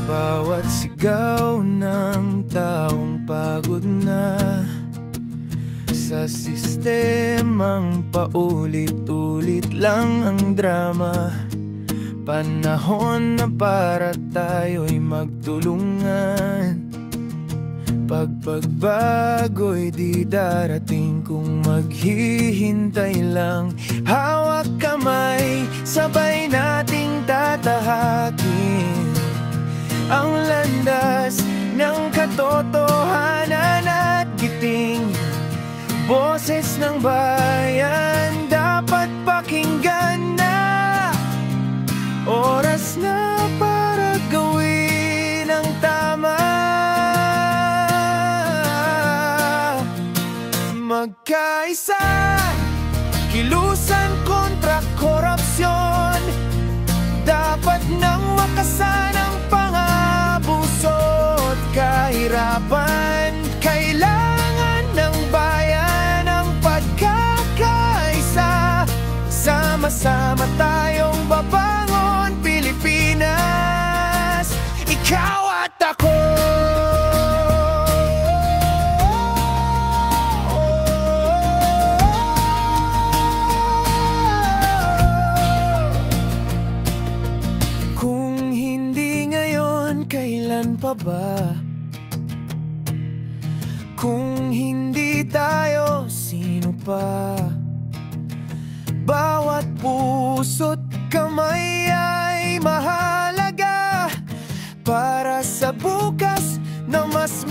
bawat sigaw ng taong pagod na sa sistemang paulit-ulit lang ang drama. Panahon na para tayo'y magtulungan. Pagbabago'y di darating kung maghihintay lang. Hawak kamay, sabay nating tatahakin ang landas ng katotohanan at giting. Boses ng bayan dapat pakinggan na. Oras na para gawin ang tama. Magkaisa, kilusan kontra korupsyon. Dapat nang wakasan ang pang-abuso at kahirapan. Kailangan ng bayan ang pagkakaisa. Sama-sama tayong babangon Pilipinas, ikaw at ako. Kung hindi ngayon, kailan pa ba? Kung hindi tayo, sino pa? Bawat puso't kamay ay mahalaga para sa bukas na mas